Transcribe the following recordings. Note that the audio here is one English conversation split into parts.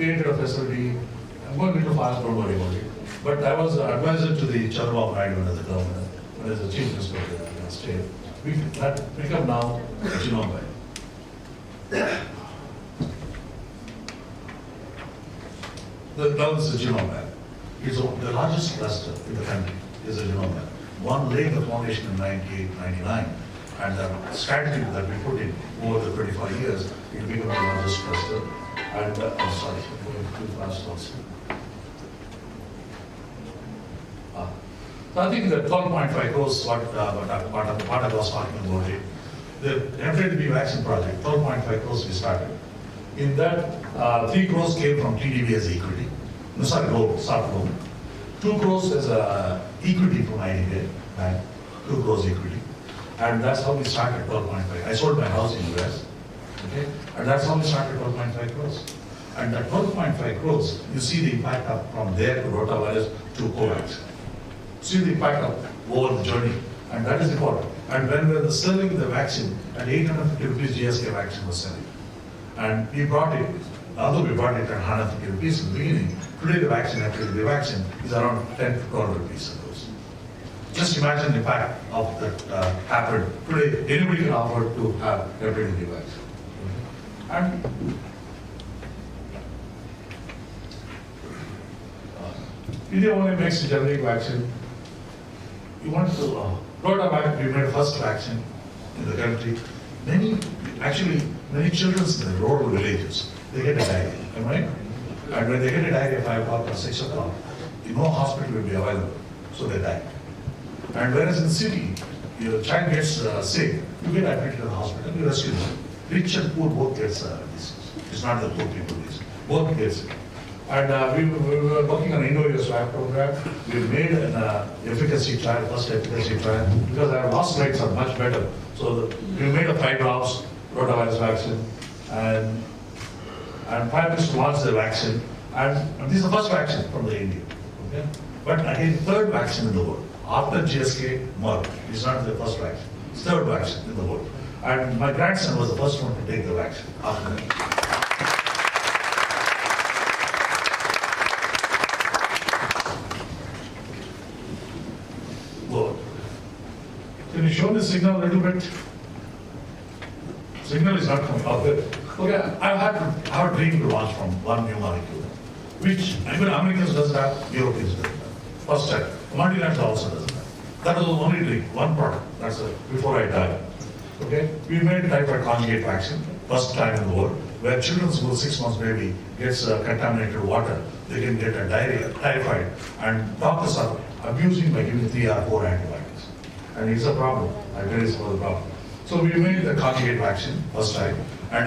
created a facility. I'm going a little fast, don't worry about it. But I was advisor to the Chandrababu Naidu as the governor, as the chief minister of the state. We had become now a genome bank. Now it's a genome bank. It's the largest cluster in the country is a genome bank. One laid the foundation in 98, 99, and the strategy that we put in over the 25 years, it became the largest cluster. And I'm sorry, I'm going too fast also. So I think the 12.5 crores, what I was talking about it, the FDB vaccine project, 12.5 crores we started. In that, 3 crores came from TDB as equity. No, sorry, soft loan. 2 crores as equity from IIT Bank, 2 crores equity. And that's how we started 12.5. I sold my house in US, okay? And that's how we started 12.5 crores. And that 12.5 crores, you see the impact of from there to rotavirus to COVID. See the impact of over the journey, and that is important. And when we were selling the vaccine, at 850 rupees GSK vaccine was selling. And we brought it, although we brought it at 150 rupees in the beginning, today the vaccine is around 10 to 12 rupees. Just imagine the impact of that happened. Today, anybody can afford to have hepatitis B vaccine. And India only makes a generic vaccine. You want to, Rotavac, we made first vaccine in the country. Many children in the rural villages, they get a diarrhea, am I right? And when they get a diarrhea at 5 o'clock or 6 o'clock, no hospital will be available, so they die. And whereas in the city, your child gets sick, you get admitted to the hospital, you rescue them. Rich and poor both get disease. It's not the poor people disease. Both get sick. And we were working on an Indoor swab program. We made an efficacy trial, first efficacy trial, because our loss rates are much better. So we made a 5 drops rotavirus vaccine, and Prime Minister launched the vaccine. And this is the first vaccine from the India. Okay? But again, third vaccine in the world. After GSK, Merck. It's not the first vaccine. It's third vaccine in the world. And my grandson was the first one to take the vaccine after that. Can you show the signal a little bit? Signal is not coming out there. Okay, I have a dream to launch from one new molecule, which even Americans doesn't have, Europeans doesn't have. First time. Multinational also doesn't have. That was the only dream, one product. That's before I died. Okay, we made typhoid conjugate vaccine, first time in the world, where children's who 6 months baby gets contaminated water, they can get a diarrhea, typhoid, and doctors are abusing by giving 3 or 4 antibiotics. And it's a problem. I tell you it's the problem. So we made the conjugate vaccine first time, and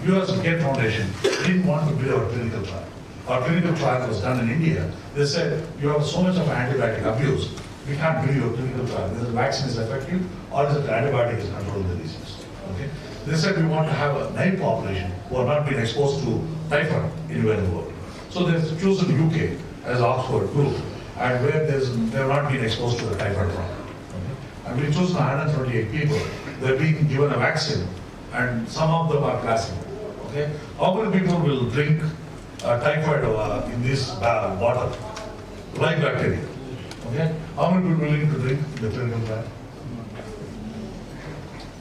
US Gates Foundation didn't want to build our clinical trial. Our clinical trial was done in India. They said, you have so much of antibiotic abuse, we can't build your clinical trial. Whether the vaccine is effective or is it the antibiotic is controlling the disease. Okay? They said we want to have a naive population who are not being exposed to typhoid anywhere in the world. So they've chosen UK as Oxford group, and where they have not been exposed to the typhoid problem. And we chose 128 people. They're being given a vaccine, and some of them are placebo. Okay? How many people will drink typhoid in this water, like bacteria? Okay? How many people are willing to drink the clinical trial?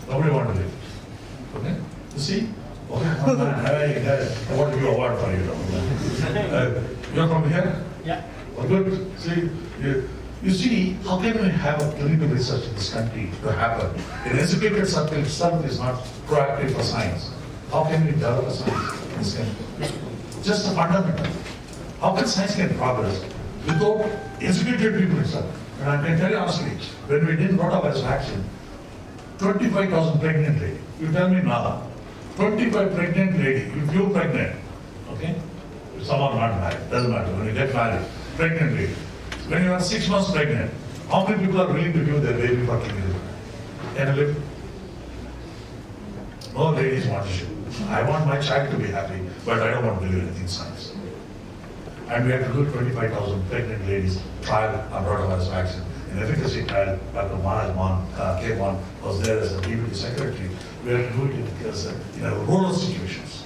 Nobody wants to drink. Okay? You see? Okay, one man, I want to give an award for you. You're from here? Yeah. Oh, good. See, you see, how can we have a clinical research in this country to happen? An educated circle itself is not proactive for science. How can we develop a science in this country? Just a fundamental. How can science get progress without educated people itself? And I can tell you honestly, when we did rotavirus vaccine, 25,000 pregnant lady. You tell me now, 25 pregnant lady, if you're pregnant, okay? If some are not married, doesn't matter. When you get married, pregnant lady. When you are 6 months pregnant, how many people are willing to give their baby for clinical? Can you live? No ladies want to shoot. I want my child to be happy, but I don't want to believe anything science. And we have to do 25,000 pregnant ladies trial on rotavirus vaccine. In efficacy trial, Dr. Maharaj K1 was there as a deputy secretary. We have to do it in rural situations.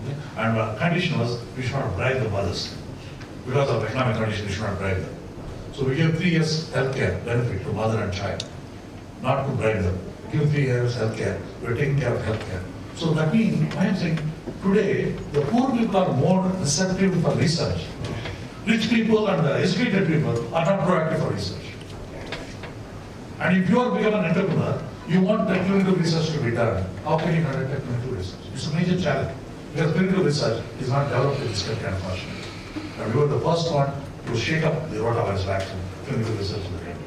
Okay? And the condition was, we should not bribe the mothers. Because of economic condition, we should not bribe them. So we give 3 years healthcare benefit to mother and child, not to bribe them. Give 3 years healthcare, we're taking care of healthcare. So that means, I am saying, today, the poor people are more receptive for research. Rich people and educated people are not proactive for research. And if you are become an entrepreneur, you want the clinical research to be done. How can you conduct a clinical research? It's a major challenge. Because clinical research is not developed in this kind of fashion. And we were the first one to shake up the rotavirus vaccine, clinical research in the country.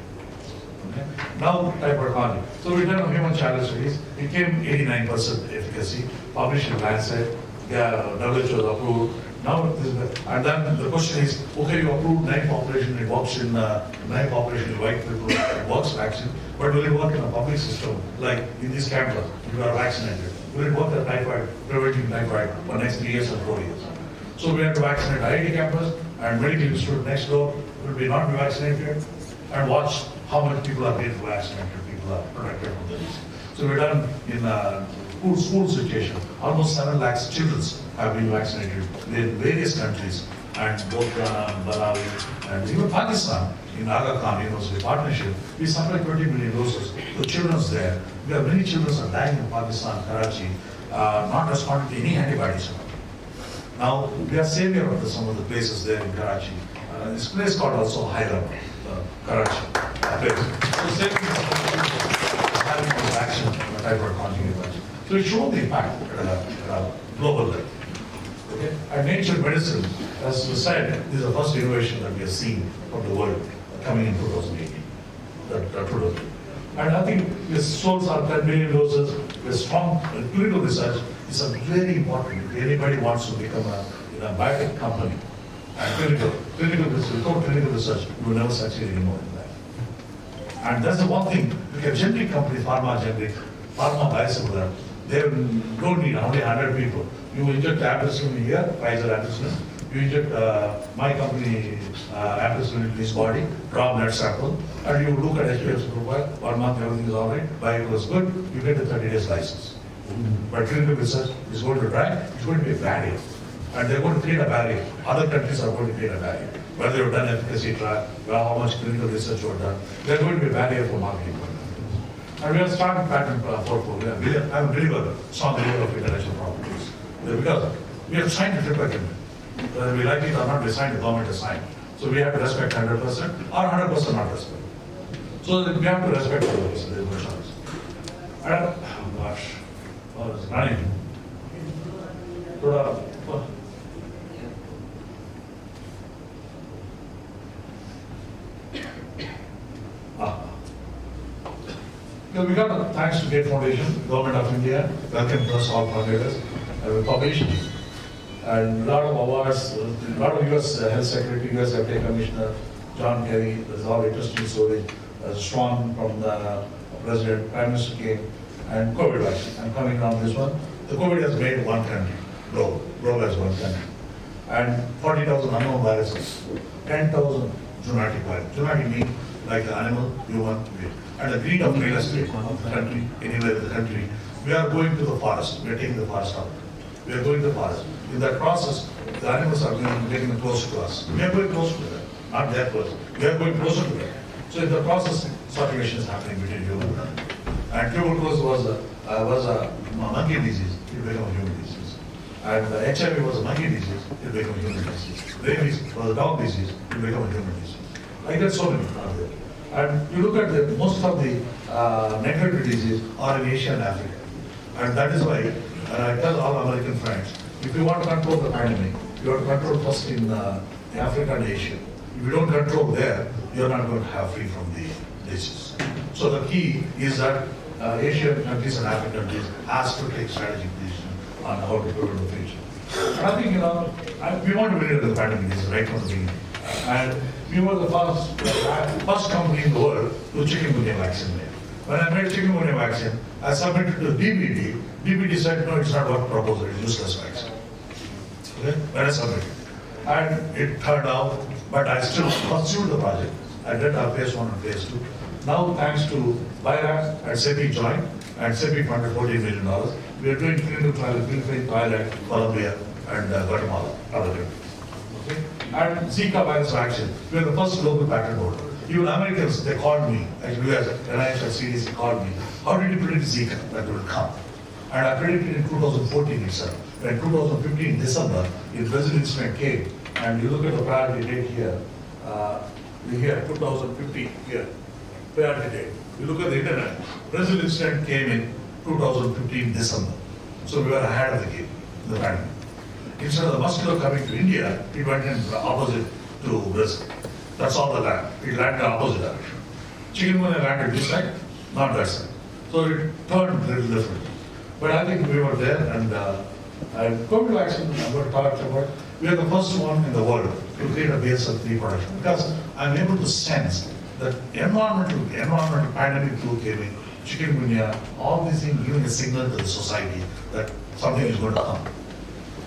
Okay? Now, typhoid colony. So we done human challenge studies. It came 89% efficacy, published in Lancet, WHO was approved. Now, and then the question is, okay, you approved 9 population, it works in 9 population in white people, it works vaccine, but will it work in a public system, like in this campus, if you are vaccinated? Will it work at typhoid, preventing typhoid for next 3 years or 4 years? So we have to vaccinate IIT campus, and medical institute next door will be not be vaccinated, and watch how many people are getting vaccinated, people are protected from the disease. So we're done in school situation, almost 7 lakhs children have been vaccinated in various countries, and both Malawi and even Pakistan, in Aga Khan University partnership, we supplied 20 million doses to children there. We have many children are dying in Pakistan, Karachi, not responding to any antibiotics. Now, we are savior of some of the places there in Karachi. This place called also Hyderabad, Karachi. So saving having a vaccine, a typhoid conjugate vaccine. So it showed the impact at a global level. Okay? And nature medicine, as we said, this is the first innovation that we have seen from the world coming in 2018. And I think this source are 10 million doses with strong clinical research is a very important. If anybody wants to become a biotech company and clinical research, without clinical research, you will never succeed anymore in that. And that's the one thing, because generic companies, pharma biosimilar, they don't need only 100 people. You inject ampicillin here, Pfizer ampicillin. You inject my company ampicillin in this body, draw blood sample, and you look at HPLC profile, 1 month everything is all right, bio was good, you get the 30 days license. But clinical research is going to drag, it's going to be a barrier. And they're going to create a barrier. Other countries are going to create a barrier. Whether you've done efficacy trial, how much clinical research you've done, they're going to be a barrier for marketing. And we have started patent portfolio. I have delivered strong level of intellectual properties. Because we have signed a triple agreement. Whether we like it or not, we signed, the government has signed. So we have to respect 100% or 100% not respect. So we have to respect 100%, there's no choice. And, oh gosh, it's running. We got thanks to Gate Foundation, Government of India, welcome to us all fundraisers, and we published and a lot of awards, a lot of US Health Secretary, US FDA Commissioner, John Kerry, there's all interesting stories, strong from the President, Prime Minister came, and COVID vaccine. I'm coming on this one. The COVID has made one country, globe has one country, and 40,000 unknown viruses, 10,000 zoonotic viruses. Zoonotic means like the animal, human, and the greed of real estate of the country, anywhere in the country. We are going to the forest, we are taking the forest out. We are going to the forest. In that process, the animals are getting closer to us. We are going closer to them, not their person. We are going closer to them. So in the process, circulation is happening between human and animal. And tuberculosis was a monkey disease, it became a human disease. And HIV was a monkey disease, it became a human disease. Rabies was a dog disease, it became a human disease. Like that, so many are there. And you look at most of the neglected diseases are in Asia and Africa. And that is why I tell all American friends, if you want to control the pandemic, you have to control first in Africa and Asia. If you don't control there, you're not going to have free from the disease. So the key is that Asian countries and African countries has to take strategic decisions on how to prevent the future. And I think, we want to win the pandemic is right from the beginning. And we were the first company in the world to chikungunya vaccine made. When I made chikungunya vaccine, I submitted to DBD. DBD said, no, it's not what proposal, it's useless vaccine. Okay? When I submitted. And it turned out, but I still pursued the project. I did our phase 1 and phase 2. Now, thanks to BIRAC and SEPI joined, and SEPI funded $14 million. We are doing clinical trial at Colombia, and Guatemala, other countries. Okay? And Zika virus vaccine, we are the first global patent holder. Even Americans, they called me, actually US, NIH, CDC called me, how did you predict Zika that will come? And I predicted in 2014 itself. When 2015 December, in Brazil incident came, and you look at the priority date here, 2015 here, priority date. You look at the internet, Brazil incident came in 2015 December. So we were ahead of the game, the pandemic. Instead of the mosquito coming to India, it went in the opposite to Brazil. That's all the land. It landed in the opposite direction. Chikungunya landed this side, not that side. So it turned a little different. But I think we were there, and I'm going to actually, I'm going to talk about, we are the first one in the world to create a BSL-3 production, because I'm able to sense that environmental pandemic flu came in, chikungunya, all these things giving a signal to the society that something is going to come.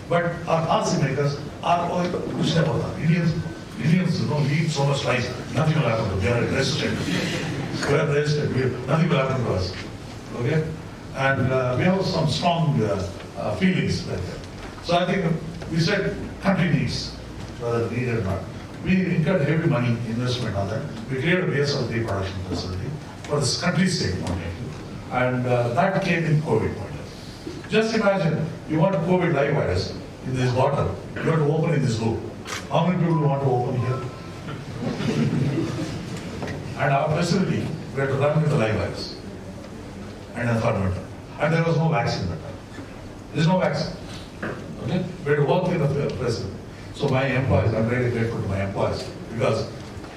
But our policymakers are all pushed about that. Indians we eat so much rice, nothing will happen to us. We are resistant. Nothing will happen to us. Okay? And we have some strong feelings like that. So I think we said country needs, whether needed or not. We incurred heavy money investment on that. We created a BSL-3 production facility for this country's sake only. And that came in COVID. Just imagine, you want COVID live virus in this bottle, you have to open in this room. How many people want to open here? And our facility, we had to run with the live virus and environmental. And there was no vaccine that time. There is no vaccine. Okay? We had to work in the facility. So my employees, I'm very grateful to my employees, because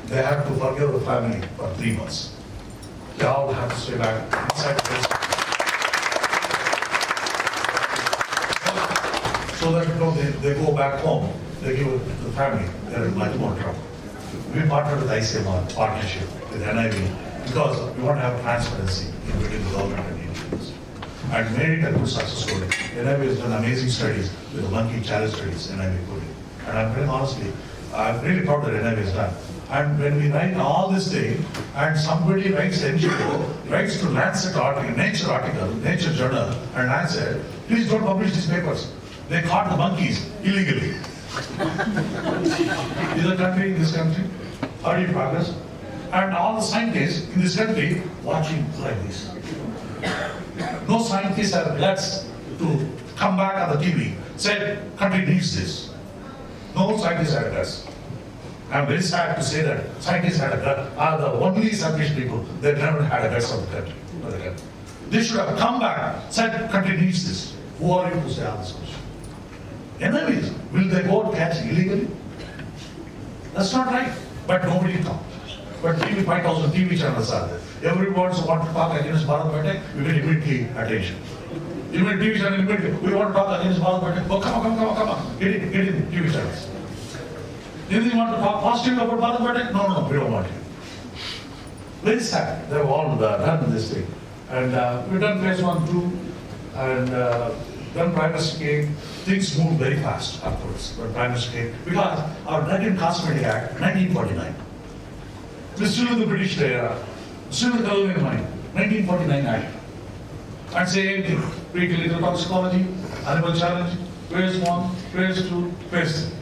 they have to forgive the family for 3 months. They all have to stay back inside the facility. So that they go back home, they give it to the family, they're in much more trouble. We partnered with ICMR, partnership with NIV, because we want to have transparency in between the government and Indians. And made it a good success story. NIV has done amazing studies with the monkey challenge studies NIV put in. And I'm very honestly, I'm really proud that NIV has done. And when we write all this thing, and somebody writes NGO, writes to Lancet article, Nature Journal, and Lancet, please don't publish these papers. They caught the monkeys illegally. Is a country in this country? How do you progress? And all the scientists in this country watching like this. No scientists have guts to come back on the TV, said country needs this. No scientists have guts. I'm very sad to say that scientists had a gut, are the only selfish people that never had a guts of the country. They should have come back, said country needs this. Who are you to say all this question? Enemies, will they go catch illegally? That's not right. But nobody comes. But 5,000 TV channels are there. Everyone wants to talk against Bharat Patek, we get immediately attention. Even TV channel immediately, we want to talk against Bharat Patek. Oh, come on. Get in TV channels. If you want to talk positive about Bharat Patek, no, we don't want you. Very sad. They've all done this thing. And we've done phase 1, 2, and then privacy came. Things moved very fast afterwards when privacy came. Because our Drug and Cosmetic Act, 1949. We're still in the British era, still in the colonial mind, 1949 Act. And same thing, preclinical toxicology, animal challenge, phase 1, phase 2, phase 3.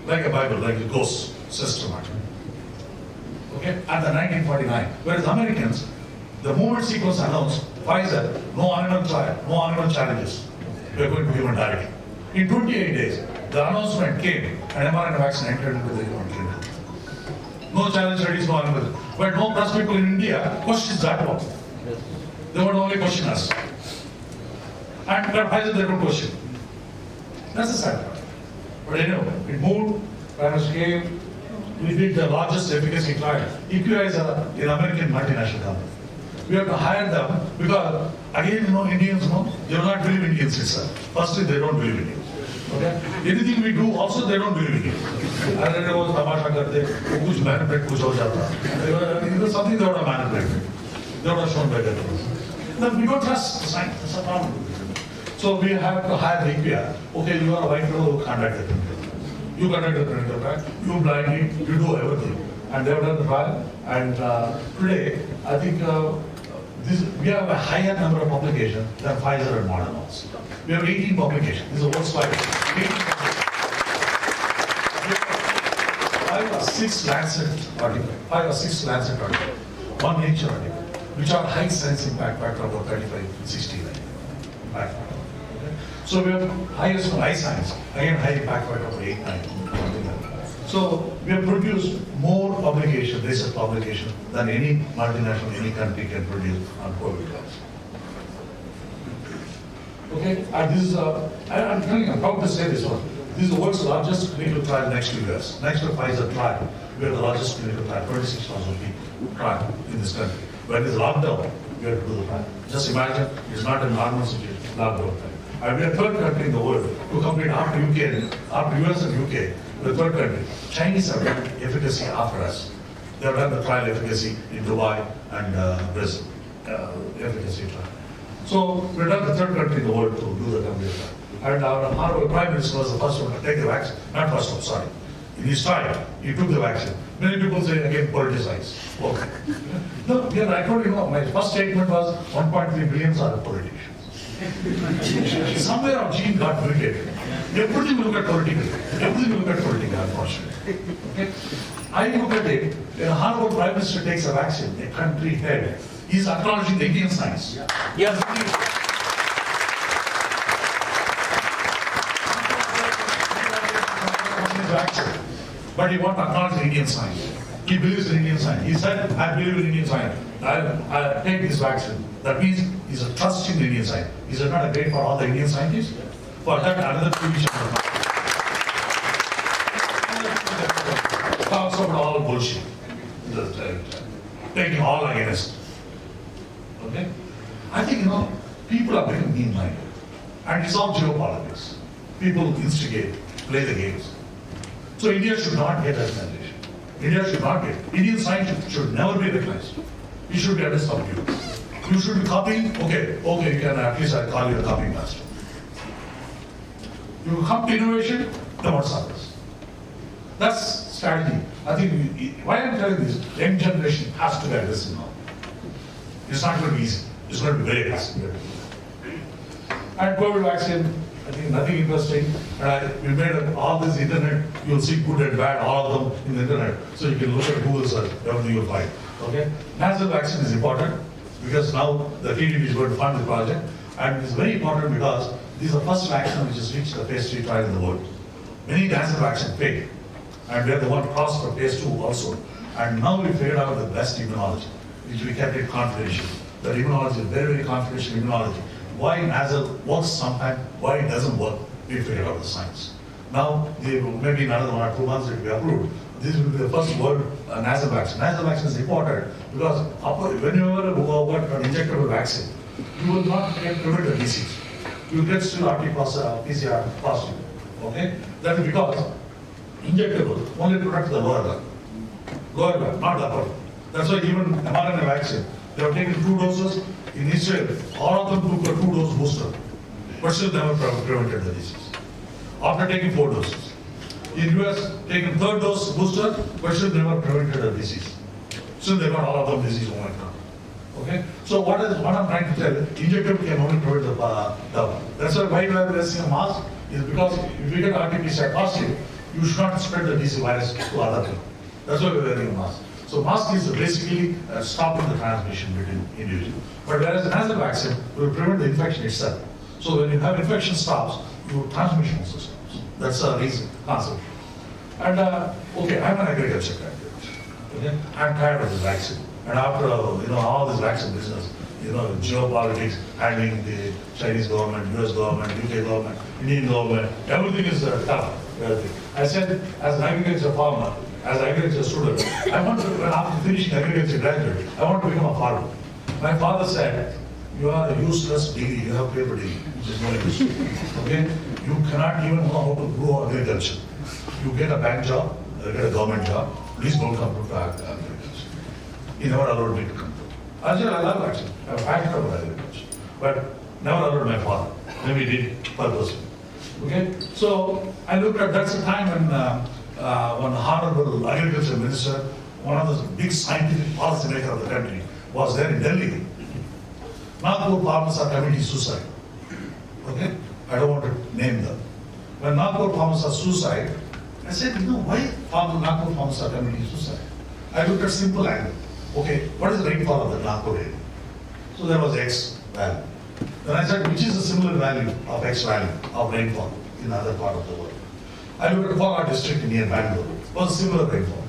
Like a Bible, like a ghost system. Okay, and the 1949. Whereas Americans, the moment sequence announced, Pfizer, no animal trial, no animal challenges. We are going to human directly. In 28 days, the announcement came, and mRNA vaccine entered into the human clinic. No challenge studies, no animal. But no press people in India questions that one. They would only question us. And Pfizer, they don't question. That's the sad part. But anyway, it moved, virus came, we did the largest efficacy trial. EQI is an American multinational company. We have to hire them because, again, Indians, they do not believe Indians itself. Firstly, they don't believe Indians. Okay? Anything we do, also, they don't believe Indians. I don't know, tamasha karte, kuch manipulate, kuch ho jata. Something they would have manipulated. They would have shown better. Then we don't trust the science. That's a problem. So we have to hire the EQI. Okay, you are a white fellow who conduct the clinical trial. You conduct the clinical trial, you blindly, you do everything. And they have done the trial. And today, I think we have a higher number of publications than Pfizer and Moderna. We have 18 publications. This is a world's 18 5 or 6 Lancet articles, 5 or 6 Lancet articles, 1 Nature article, which are high science impact factor about 35, 60. Right? Okay? So we have highest high science, again high impact factor of 8, 9. So we have produced more publication, research publication than any multinational, any country can produce on COVID drugs. Okay, and this is I'm telling you, I'm proud to say this one. This is the world's largest clinical trial next to US. Next to Pfizer trial, we are the largest clinical trial, 26,000 people trial in this country. When it's lockdown, we have to do the trial. Just imagine, it's not a normal situation, lockdown time. And we are third country in the world to complete after UK, after US and UK, the third country. Chinese have done efficacy after us. They have done the trial efficacy in Dubai and Brazil, efficacy trial. So we're done the third country in the world to do the complete trial. And our honorable Prime Minister was the first one to take the vaccine, not first one, sorry. In his trial, he took the vaccine. Many people say again politicize. Okay. No, I told you, my first statement was 1.3 billion are politicians. Somewhere our gene got mutated. Everything we look at politically. Everything we look at politically, unfortunately. Okay? I look at it, when a honorable Prime Minister takes a vaccine, a country head, he's acknowledging the Indian science. Yes. Vaccine, but he wants to acknowledge the Indian science. He believes in Indian science. He said, I believe in Indian science. I'll take this vaccine. That means he's a trusting the Indian science. Is it not a great for all the Indian scientists? For that, another TV talks about all bullshit. Taking all against. Okay? I think, people are becoming mean-minded. And it's all geopolitics. People instigate, play the games. So India should not get recognition. India should not get. Indian science should never be recognized. You should be under subdue. You should be copying. Okay, you can at least I call you a copying master. You come to innovation, then what's others? That's strategy. I think why I'm telling this, young generation has to get this now. It's not going to be easy. It's going to be very expensive. And COVID vaccine. I think nothing interesting. We made all this internet, you'll see good and bad, all of them in the internet. So you can look at Google search, everything you'll find. Okay? Nasal vaccine is important because now the TDP is going to fund the project. And it's very important because this is the first vaccine which has reached the phase 3 trial in the world. Many nasal vaccines failed. And we are the one crossed for phase 2 also. And now we figured out the best immunology, which we kept it confidential. The immunology is very, very confidential immunology. Why nasal works sometimes, why it doesn't work, we figured out the science. Now, maybe in another 1 or 2 months it will be approved. This will be the first world nasal vaccine. Nasal vaccine is important because whenever you work on injectable vaccine, you will not get prevent the disease. You will get still RT-PCR positive. Okay? That is because injectable only protects the lower lung. Lower lung, not the upper lung. That's why even mRNA vaccine, they have taken 2 doses. In Israel, all of them took a 2-dose booster, but still never prevented the disease. After taking 4 doses. In US, taking 3rd dose booster, but still never prevented the disease. Still they got all of them disease Omicron. Okay? So what I'm trying to tell you, injectable can only prevent the that's why we are wearing a mask, is because if you get RT-PCR positive, you should not spread the disease virus to other people. That's why we're wearing a mask. So mask is basically stopping the transmission between individuals. But whereas the nasal vaccine will prevent the infection itself. So when you have infection stops, your transmission also stops. That's the reason, concept. And okay, I'm an agriculture graduate. Okay? I'm tired of this vaccine. And after all this vaccine business, geopolitics, handling the Chinese government, US government, UK government, Indian government, everything is tough. I said, as an agriculture farmer, as an agriculture student, I want to, after finishing agriculture graduate, I want to become a farmer. My father said, you are a useless degree, you have paper degree, which is no use. Okay? You cannot even know how to grow agriculture. You get a bank job, you get a government job, please don't come to agriculture. He never allowed me to come to. I said, I love actually. I'm passionate about agriculture. But never allowed my father. Maybe he did purposely. Okay? So I looked at, that's the time when one honorable agriculture minister, one of the big scientific policymakers of the country, was there in Delhi. Nagpur farmers are committing suicide. Okay? I don't want to name them. When Nagpur farmers are suicide, I said, why Nagpur farmers are committing suicide? I looked at simple angle. Okay, what is the rainfall of the Nagpur area? So there was X value. Then I said, which is the similar value of X value of rainfall in other part of the world? I looked at Kolar district near Bangalore. Was a similar rainfall.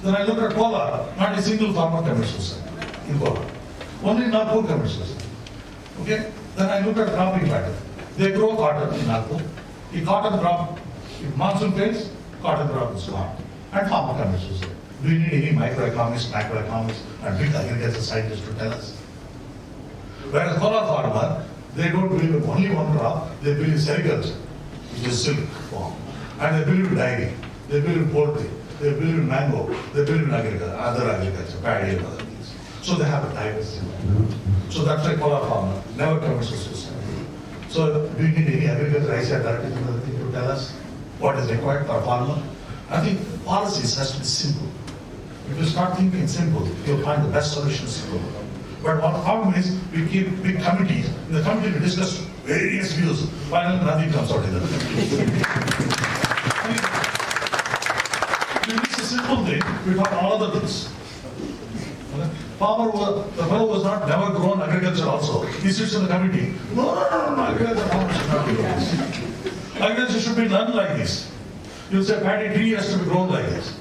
Then I looked at Kolar, not a single farmer commits suicide in Kolar. Only Nagpur commits suicide. Okay? Then I looked at cropping pattern. They grow cotton in Nagpur. The cotton crop, if monsoon fails, cotton crop is gone. And farmer commits suicide. Do you need any microeconomics, macroeconomics, and big agriculture scientists to tell us? Whereas Kolar farmer, they don't believe in only one crop, they believe in sericulture, which is silk form. And they believe in dairy, they believe in poultry, they believe in mango, they believe in agriculture, other agriculture, paddy and other things. So they have a diversity. So that's why Kolar farmer never commits suicide. So do you need any agriculture ICI directive to tell us what is required for a farmer? I think policies has to be simple. If you start thinking simple, you'll find the best solutions to the problem. But one problem is we keep big committees. In the committee we discuss various views. Finally, nothing comes out in the If it's a simple thing, we talk all other things. Okay? The fellow was not never grown agriculture also. He sits in the committee. No, agriculture farmers should not be doing this. Agriculture should be done like this. You say paddy tree has to be grown like this.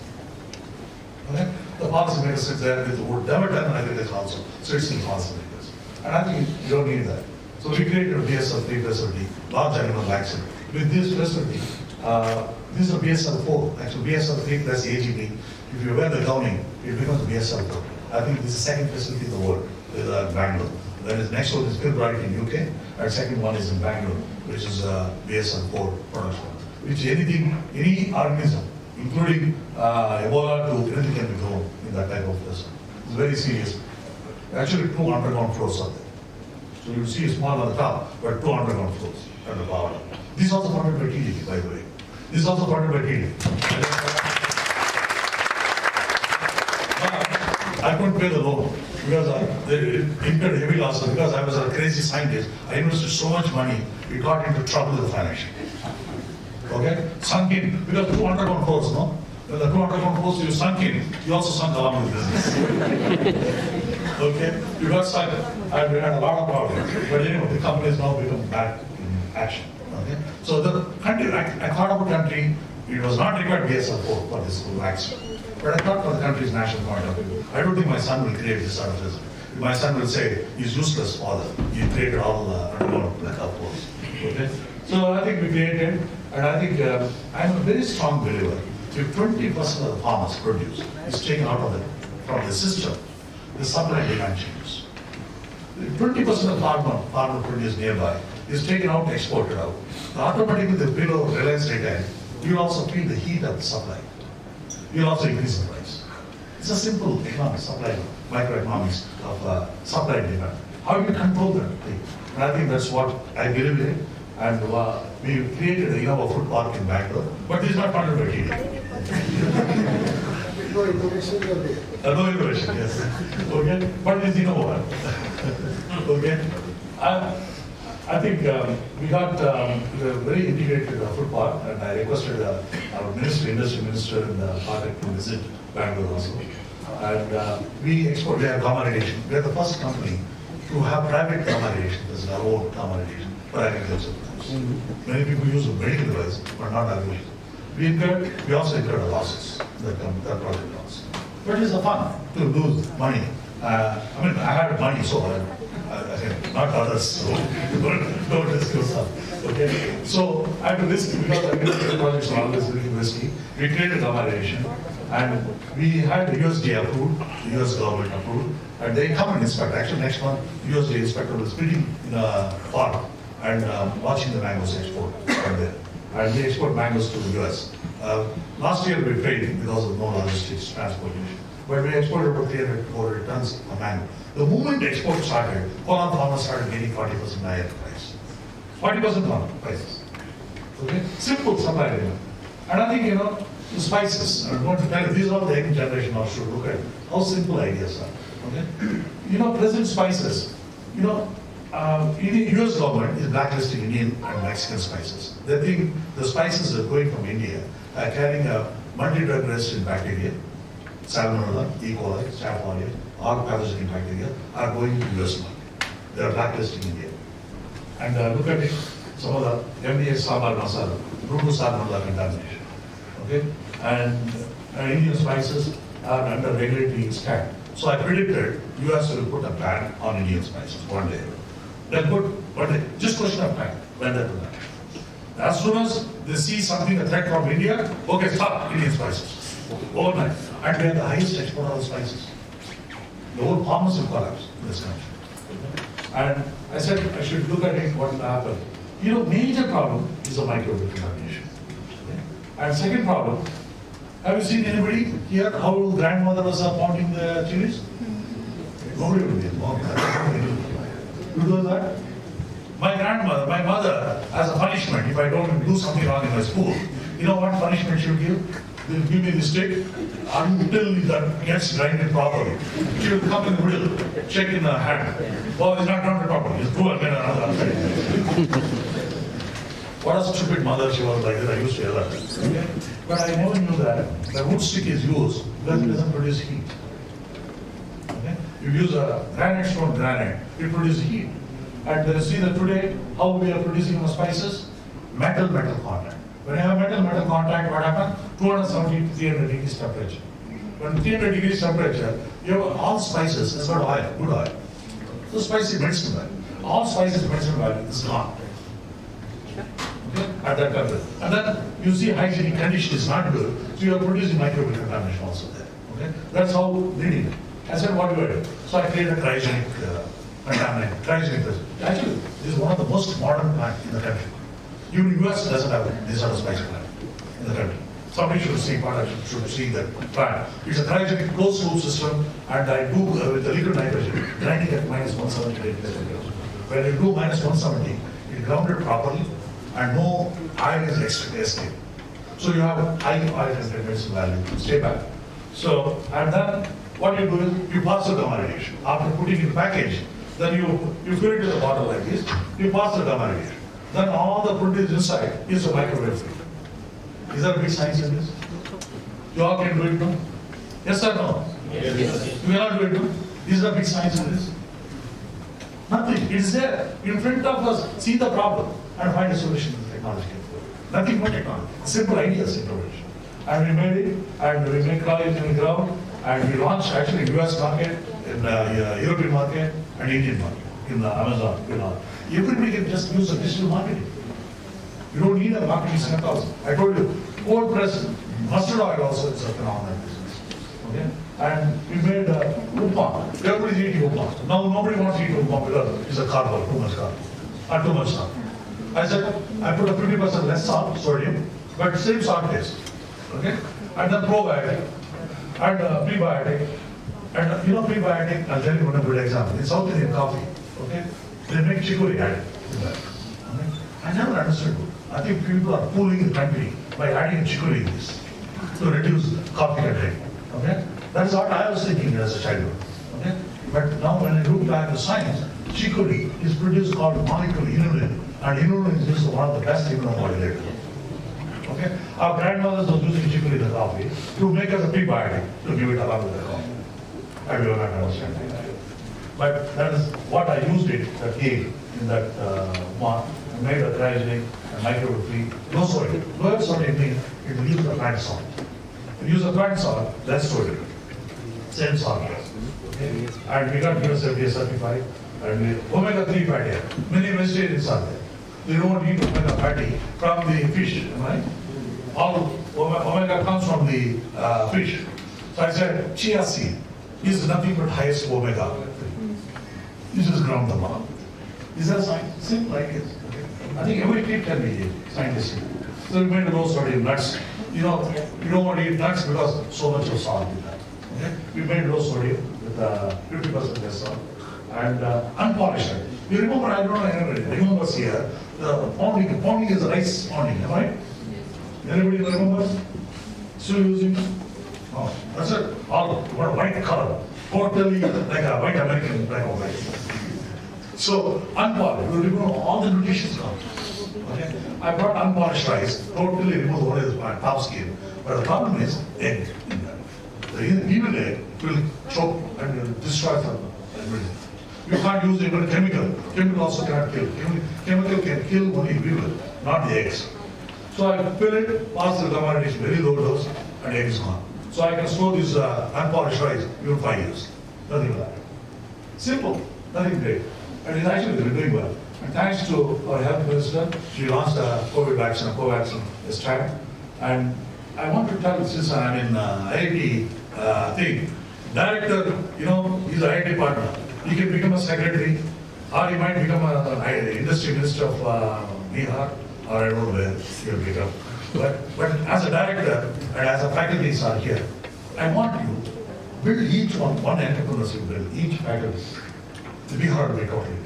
Okay? The policymakers sit there with the wood, never done agriculture also, so it's in policymakers. And I think you don't need that. So we created a BSL-3 facility, large animal vaccine. With this facility, this is a BSL-4, actually BSL-3 plus AGB. If you wear the gowning, it becomes BSL-4. I think this is the second facility in the world, with Bangalore. Then the next one is Kilbright in UK, and second one is in Bangalore, which is BSL-4 production. Which any organism, including Ebola to anything can be grown in that type of vessel. It's very serious. Actually, 2 underground floors are there. So you see it's small on the top, but 2 underground floors at the bottom. This is also funded by TD, by the way. This is also funded by TD. I couldn't pay the loan because they incurred heavy losses because I was a crazy scientist. I invested so much money, we got into trouble with the financial. Okay? Sunk in, because 2 underground floors, no? When the 2 underground floors you sunk in, you also sunk along with business. Okay? You got stuck, and we had a lot of problems. But anyway, the company has now become back in action. Okay? So the country, I thought about country, it was not required BSL-4 for this vaccine. But I thought from the country's national point of view, I don't think my son will create this sort of system. My son will say, he's useless father. He created all underground blackout floors. Okay? So I think we created, and I think I'm a very strong believer. If 20% of the farmers' produce is taken out of from the system, the supply and demand changes. If 20% of the farmer produce nearby is taken out, exported out, automatically the below Reliance retail, you also feel the heat of the supply. You'll also increase the price. It's a simple economic supply, microeconomics of supply and demand. How do you control that thing? And I think that's what I believe in. And we created a food park in Bangalore, but it is not funded by TD. No innovation there. No innovation, yes. Okay, but it is innovative. Okay. I think we got a very integrated food park, and I requested our industry minister and Patek to visit Bangalore also. And we have gamma radiation. We are the first company to have private gamma radiation. This is our own gamma radiation for agriculture. Many people use a medical device, but not agriculture. We also incurred losses that project loss. But it's fun to lose money. I had money, so I think not others, so don't risk yourself. Okay? So I had to risk because agricultural projects are always very risky. We created gamma radiation, and we had the USDA approved, the US government approved, and they come and inspect. Actually, next month, USDA inspector was sitting in a park and watching the mangoes export from there. And they export mangoes to the US. Last year we failed because of no logistics, transportation. But we exported about 300, 400 tons of mango. The moment the export started, Kolar farmers started getting 40% higher price. 40% more prices. Okay? Simple supply and demand. And I think, the spices, I'm going to tell you, these are the young generation now should look at how simple ideas are. Okay? Present spices, US government is blacklisting Indian and Mexican spices. They think the spices are going from India carrying a multi-drug resistant bacteria, Salmonella, E. coli, Staph aureus, or pathogenic bacteria are going to US market. They are blacklisting India. And look at it, some of the MDA sambar masala, brutal salmonella contamination. Okay? And Indian spices are under regulatory scan. So I predicted US will put a ban on Indian spices one day. They'll put one day, just question of time, when that will happen. As soon as they see something, a threat from India, okay, stop Indian spices. Overnight. And we are the highest exporter of spices. The whole commerce will collapse in this country. And I said I should look at it, what will happen. You know, major problem is the microbial contamination. Okay? And second problem, have you seen anybody here how grandmother was pounding the chilies? Nobody will be. You do that? My grandmother, my mother, as a punishment, if I don't do something wrong in my school, you know what punishment she will give? They'll give me the stick until that gets grinded properly. She will come in the middle, check in her hand. Oh, it's not grounded properly. It's poor again another. What a stupid mother she was like that. I used to yell at her. Okay? But I never knew that the wood stick is used because it doesn't produce heat. Okay? You use a granite stone granite, it produces heat. And see that today, how we are producing our spices? Metal-metal contact. When you have metal-metal contact, what happens? 270 to 300 degrees temperature. When 300 degrees temperature, you have all spices, it's got oil, good oil. So spicy medicine value. All spices medicine value is gone. Okay? At that temperature. And then you see hygienic condition is not good, so you are producing microbial contamination also there. Okay? That's how leading. I said, what do I do? So I created a cryogenic contaminant, cryogenic pressure. Actually, this is one of the most modern plants in the country. Even US doesn't have this sort of spice plant in the country. Somebody should see that plant. It's a cryogenic closed loop system, and I do with the liquid nitrogen, grinding at minus 170 degrees. When you do minus 170, it grounded properly, and no iron is escape. So you have high oil content medicine value. Stay back. So, and then what you do is you pass the gamma radiation. After putting in package, then you fill it to the bottle like this, you pass the gamma radiation. Then all the proteins inside is a microwave free. Is there a big science in this? You all can do it too? Yes or no? Yes. You cannot do it too? Is there a big science in this? Nothing. It is there in front of us. See the problem and find a solution with technology. Nothing but technology. Simple ideas, innovation. And we made it, and we make college in the ground, and we launched actually in US market, in European market, and Indian market, in the Amazon, you know. Everybody can just use a digital marketing. You don't need a marketing center also. I told you, cold press mustard oil also is a phenomenal business. Okay? And we made upma. Everybody's eating upma. Now nobody wants to eat upma because it's a carb, too much carb, or too much salt. I said, I put a 50% less salt, sodium, but same salt taste. Okay? And then probiotic, and prebiotic. And you know prebiotic, I'll tell you one good example. In South Indian coffee, okay? They make chicory added to that. Okay? I never understood. I think people are fooling the country by adding chicory in this to reduce coffee content. Okay? That's what I was thinking as a child. Okay? But now when I look back to science, chicory is produced called molecule inulin, and inulin is one of the best immunomodulators. Okay? Our grandmothers were using chicory in the coffee to make us a prebiotic to give it along with the coffee. I will not understand that. But that is what I used it, that gave in that mark, made a cryogenic and microwave free, no sodium. No sodium means it will use the plant salt. If you use the plant salt, less sodium. Same salt. Okay? And we got USFDA certified, and we, omega-3 fatty acid. Many vegetarians are there. They don't eat omega fatty from the fish, right? All omega comes from the fish. So I said, chia seed is nothing but highest omega. You just ground them up. Is that science? Simple like this. I think every kid can be scientific. So we made low sodium nuts. You know, you don't want to eat nuts because so much of salt in that. Okay? We made low sodium with 50% less salt and unpolished. You remember, I don't know anybody remembers here, the pounding is the rice pounding, am I right? Anybody remembers? Still using it? No, that's it. All white color. Totally like a white American black or white. So, unpolished. You remember all the nutrition comes. Okay? I brought unpolished rice, totally removed what is my top skin. But the problem is egg in that. The evil egg will choke and destroy everything. You can't use even chemical. Chemical also cannot kill. Chemical can kill only weevil, not the eggs. So I fill it, pass the commodities, very low dose, and egg is gone. So I can store this unpolished rice even 5 years. Nothing like that. Simple, nothing great. And it's actually doing well. And thanks to our health minister, she launched a COVID vaccine, this time. And I want to tell you, since I'm in IIT thing, director, he's an IIT partner. He can become a secretary, or he might become an industry minister of Bihar, or I don't know where he'll become. But as a director and as a faculties are here, I want you build each one entrepreneurship bill, each faculty. The Bihar will be totally.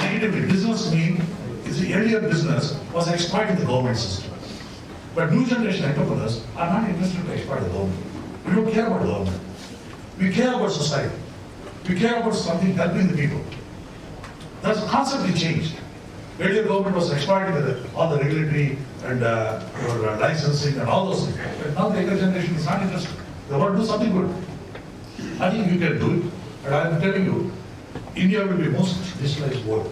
Negatively, business mean is the earlier business was exploiting the government system. But new generation entrepreneurs are not interested to exploit the government. We don't care about the government. We care about society. We care about something helping the people. That's constantly changed. Earlier government was exploiting all the regulatory and licensing and all those things. But now the younger generation is not interested. They want to do something good. I think you can do it. And I'm telling you, India will be most digitalized world.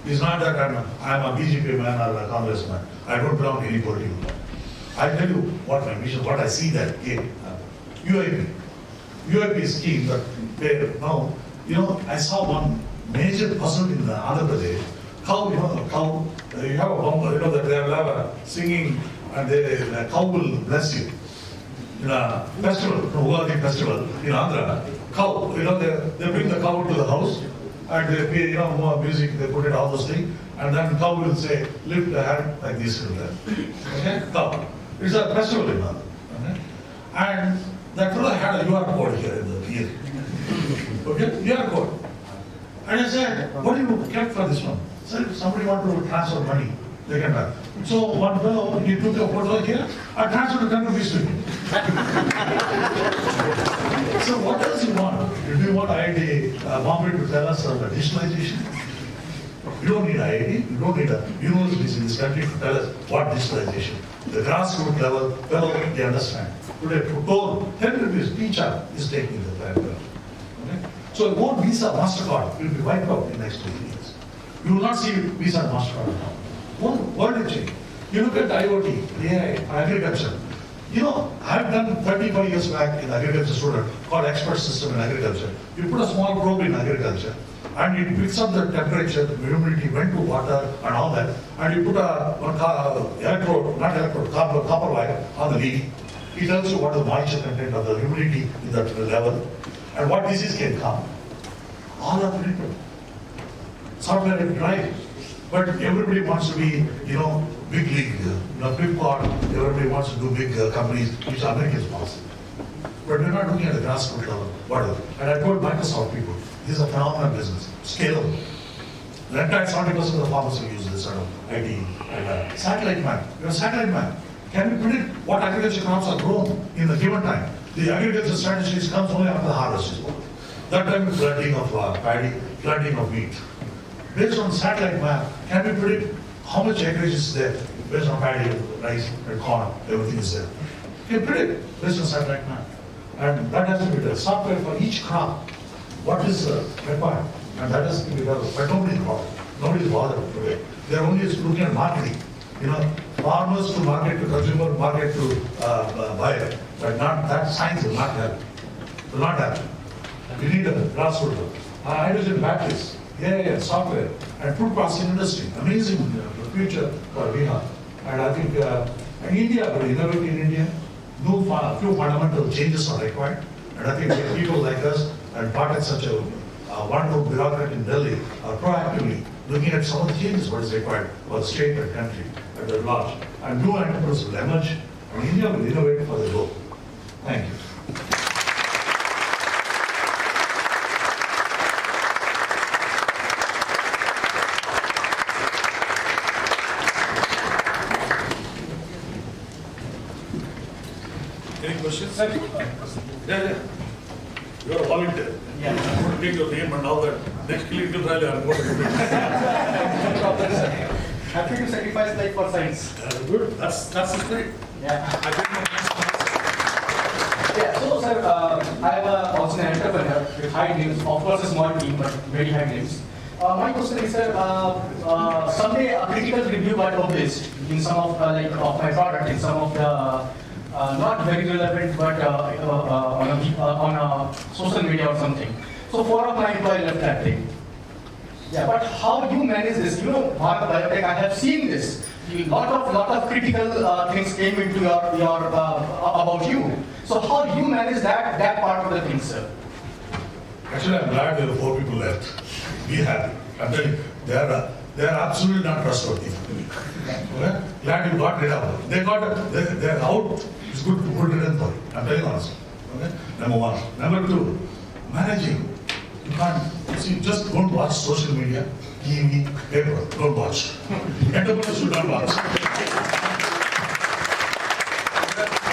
It's not that I'm a BJP man or a congressman. I don't belong to any political party. I tell you what my mission, what I see that UIP scheme that now, I saw one major puzzle in Andhra Pradesh. Cow, you have a bumper, that they have a singing and the cow will bless you. In a festival, Ugadi festival in Andhra, cow, they bring the cow to the house and they play, more music, they put it all those things, and then cow will say, lift the hand like this and that. Okay? Cow. It's a festival in Andhra. Okay? And that fellow had a QR code here in the ear. Okay? QR code. And I said, what do you kept for this one? So if somebody want to transfer money, they can buy. So one fellow, he took a photo here, I transferred 10 rupees to him. So what else you want? Do you want IIT Bombay to tell us about digitalization? You don't need IIT, you don't need universities in this country to tell us what digitalization. The grassroots level, fellow, they understand. Today, total 10 rupees teacher is taking the plan. Okay? So won't Visa, MasterCard will be wiped out in the next 2 years. You will not see Visa and MasterCard now. World will change. You look at IoT, AI, agriculture. I've done 35 years back in agriculture student called expert system in agriculture. You put a small probe in agriculture and it picks up the temperature, the humidity, when to water and all that. And you put copper wire on the leaf. It tells you what the moisture content of the humidity in that level and what disease can come. All are predictable. Software is right. But everybody wants to be, big league, big part. Everybody wants to do big companies, which Americans want. But we're not looking at the grassroots level, whatever. And I told Microsoft people, this is a phenomenal business, scalable. The entire 70% of the farmers will use this sort of IT. And satellite map. You're a satellite map. Can we predict what agriculture crops are grown in the given time? The agriculture strategy comes only after the harvest is over. That time, planting of paddy, planting of wheat. Based on satellite map, can we predict how much acreage is there? Based on paddy, rice, and corn, everything is there. You can predict based on satellite map. And that has to be the software for each crop. What is required? And that has to be developed. But nobody's bothered. Nobody's bothered today. They're only looking at marketing. Farmers to market to consumer, market to buyer. But not that science will not happen. Will not happen. We need a grassroots. Hydrogen batteries. Software and food processing industry, amazing future for Bihar. And I think India will innovate in India. Few fundamental changes are required. And I think people like us and part of such a wonderful bureaucrat in Delhi are proactively looking at some of the changes what is required for the state and country at the large. And new entrepreneurs will emerge and India will innovate for the goal. Thank you. Any questions? Yeah. You're a volunteer. Yeah. I'm going to take your name and all that. next clinical trial, I'm going to do it. Happy to sacrifice life for science. Good, that's the spirit. Yeah. I think Yeah, so sir, I am also an entrepreneur with high names, of course a small team, but very high names. My question is, sir, someday a critical review got published in some of of my product, in some of the not very relevant, but on a social media or something. So 4 of my employees left that thing. Yeah, but how you manage this? You know, Bharat Biotech, I have seen this. Lot of critical things came into your about you. So how you manage that part of the thing, sir? actually, I'm glad there are 4 people left. Be happy. I'm telling you, they are absolutely not trustworthy. Okay? Glad you got rid of them. They're out. It's good to put it in for you. I'm telling you honestly. Okay? Number 1. Number 2, managing. You can't, see, just don't watch social media, TV, paper. Don't watch. Entrepreneurs should not watch.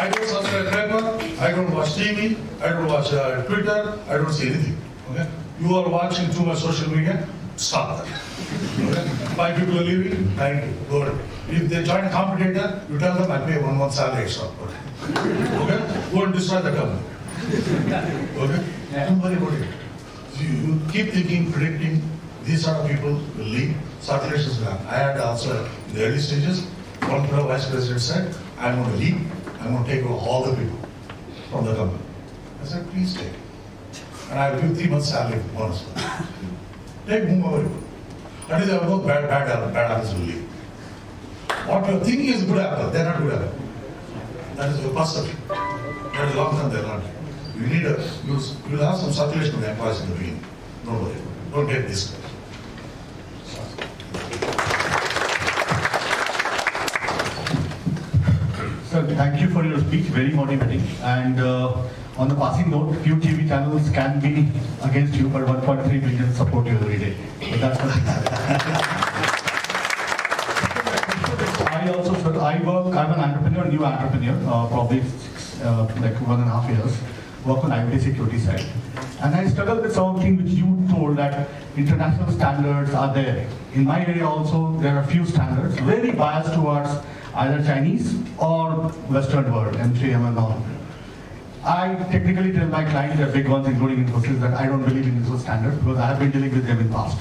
I don't subscribe to paper, I don't watch TV, I don't watch Twitter, I don't see anything. Okay? You are watching too much social media, stop that. Okay? 5 people are leaving, 9 people, go ahead. If they join a competitor, you tell them I'll pay 1 month salary extra. Okay? Go and destroy the company. Okay? Don't worry about it. You keep thinking, predicting, these sort of people will leave, circulation is gone. I had also, in the early stages, one vice president said, I'm going to leave, I'm going to take over all the people from the company. I said, please take. And I will give 3 months salary bonus. Take whom over. That is, I know bad apples will leave. What you are thinking is good apple, they are not good apple. That is your perception. That is long term, they are not. You need you will have some circulation of the employees in the beginning. Don't worry. Don't get this. Sir, thank you for your speech, very motivating. And on the passing note, few TV channels can be against you, but 1.3 billion support you every day. But that's nothing. I'm an entrepreneur, new entrepreneur, probably like 1.5 years, work on IIT security side. And I struggle with something which you told that international standards are there. In my area also, there are few standards, very biased towards either Chinese or Western world, M3M and all. I technically tell my clients, they're big ones, including Infosys, that I don't believe in those standards because I have been dealing with them in the past.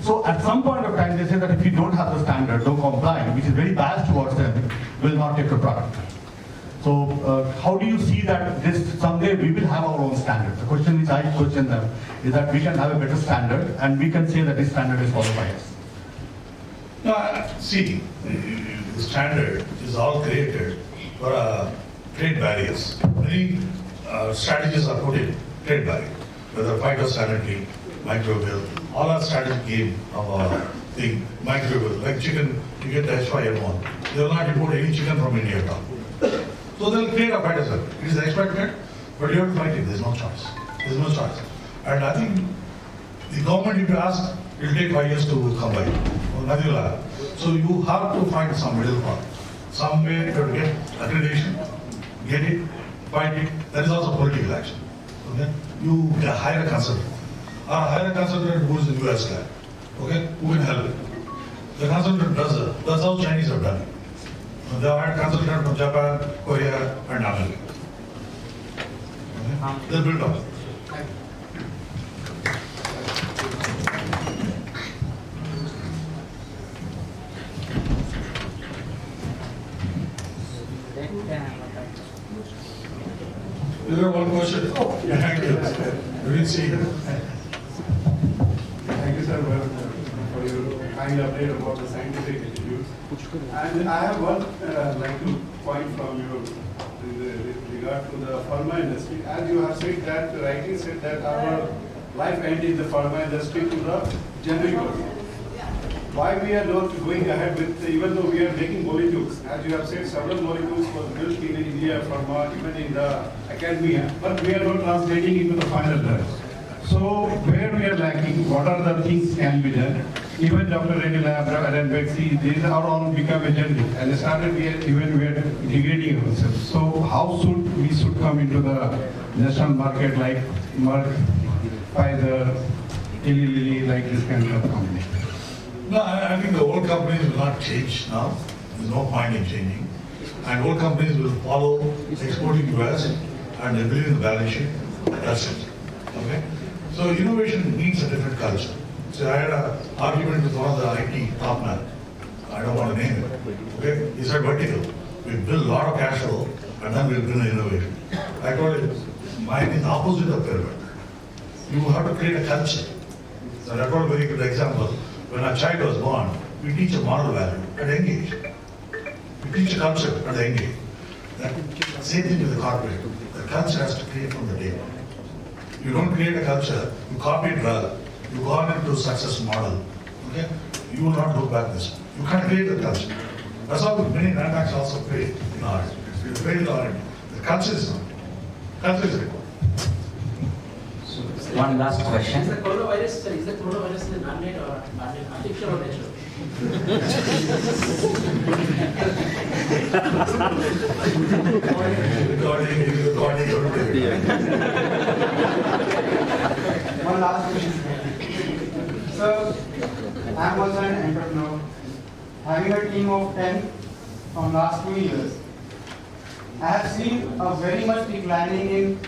So at some point of time, they say that if you don't have the standard, don't comply, which is very biased towards them, will not take the product. So how do you see that this someday we will have our own standard? The question which I question them is that we can have a better standard and we can say that this standard is followed by us. No, see, the standard is all created for trade barriers. Many strategies are put in trade barrier, whether phytosanitary, microbial, all are strategic game of thing. Microbial, like chicken, you get the H5N1. They will not import any chicken from India at all. So they will create a phytosanitary. It is expected, but you have to fight it. There is no choice. There is no choice. And I think the government, if you ask, it will take 5 years to come by. Nothing will happen. So you have to find some middle path. Some way to get accreditation, get it, fight it. That is also political action. Okay? You hire a consultant. Or hire a consultant who is in US lab. Okay? Who can help it? The consultant does it. That's how Chinese have done it. They have hired consultants from Japan, Korea, and America. Okay? They build up. Is there one question? Oh, thank you. We didn't see you. Thank you, sir, for your kind update about the scientific institutes. And I have one like to point from you with regard to the pharma industry. As you have said that, rightly said that our life ends in the pharma industry to the generic one. Why we are not going ahead with, even though we are making molecules, as you have said, several molecules were built in India, pharma, even in the academia, but we are not translating into the final drugs. So where we are lacking, what are the things can be done? Even Dr. Reddy Lab and Betsy, these are all become a generic. And started we are degrading ourselves. So how should we come into the national market like Merck, Pfizer, Eli Lilly, like this kind of company? No, I think the old companies will not change now. There's no point in changing. And old companies will follow exporting US and they believe in the balance sheet. That's it. Okay? So innovation needs a different culture. So I had an argument with one of the IIT PATNA. I don't want to name it. Okay? He said vertical. We build a lot of cash flow and then we'll build innovation. I told him, mine is opposite of pyramid. You have to create a culture. So I told a very good example. When a child was born, we teach a moral value at a young age. We teach a culture at a young age. Same thing with the corporate. The culture has to create from the day one. You don't create a culture, you copy it well, you go on into a success model, okay? You will not look back this. You can't create the culture. That's how many landmarks also fail in art. You fail in art. The culture is not. Culture is required. One last question. Is the coronavirus man-made or artificial or natural? Recording. One last question. So, I'm also an entrepreneur. Having a team of 10 from last 2 years, I have seen a very much declining in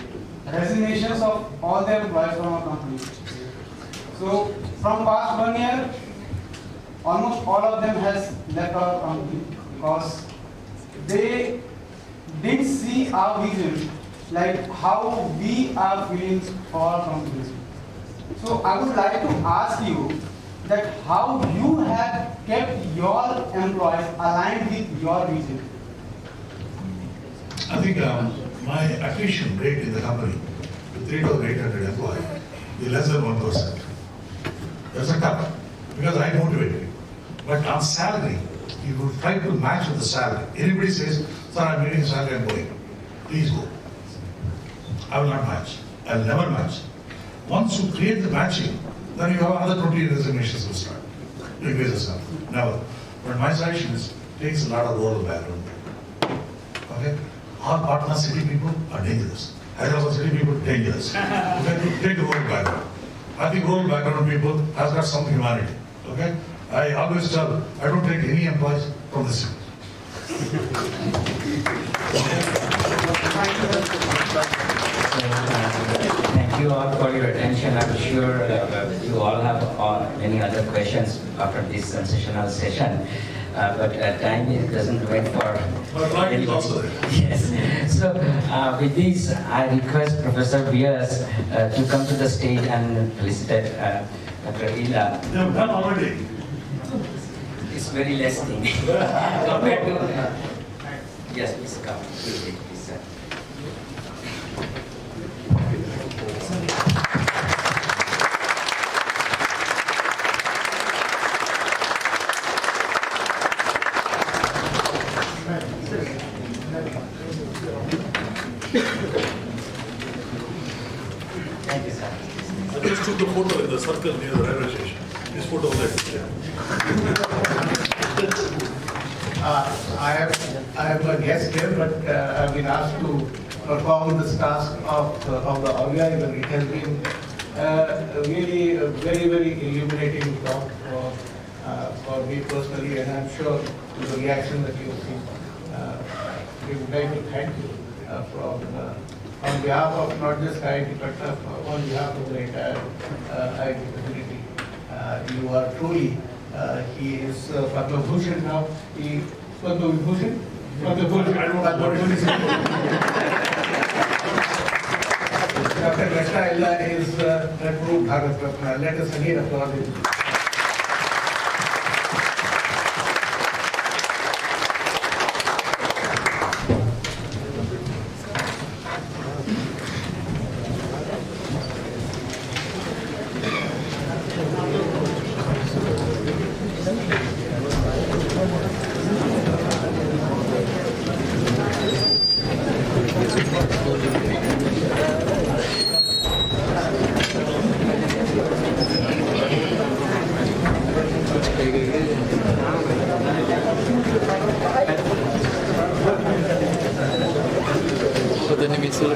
resignations of all the employees from our company. So, from past 1 year, almost all of them has left our company because they didn't see our vision, like how we are feeling for our company. So I would like to ask you that how you have kept your employees aligned with your vision. I think my attrition rate in the company with 3,800 employees is less than 1%. That's a cut because I motivate you. But on salary, you will try to match with the salary. Anybody says, sir, I'm getting a salary, I'm going. Please go. I will not match. I will never match. Once you create the matching, then you have another 20 resignations will start. You increase the salary. Never. But my suggestion is, takes a lot of rural background. Okay? Our Patna city people are dangerous. Hyderabad city people dangerous. Okay? Take the rural background. I think rural background people has got some humanity. Okay? I always tell, I don't take any employees from the city. Thank you all for your attention. I'm sure you all have many other questions after this sensational session. But time doesn't wait for. But life is also there. Yes. So with this, I request Professor Bias to come to the stage and felicitate Dr. Ila. They have done already. It's very less thing compared to. Yes, please come. Please, sir. Thank you, sir. I just took the photo in the circle near the railway station. This photo was there. I have a guest here, but I've been asked to perform this task of the audio. It has been really a very, very illuminating talk for me personally, and I'm sure with the reaction that you've seen, we would like to thank you on behalf of not just IIT Patna, on behalf of the entire IIT community. You are truly, he is Padma Bhushan now. He Padma Bhushan? Padma Bhushan. I don't know what is Dr. Rashtaila is approved Bharat Ratna. Let us again applaud him. Pwede ni Mitsul,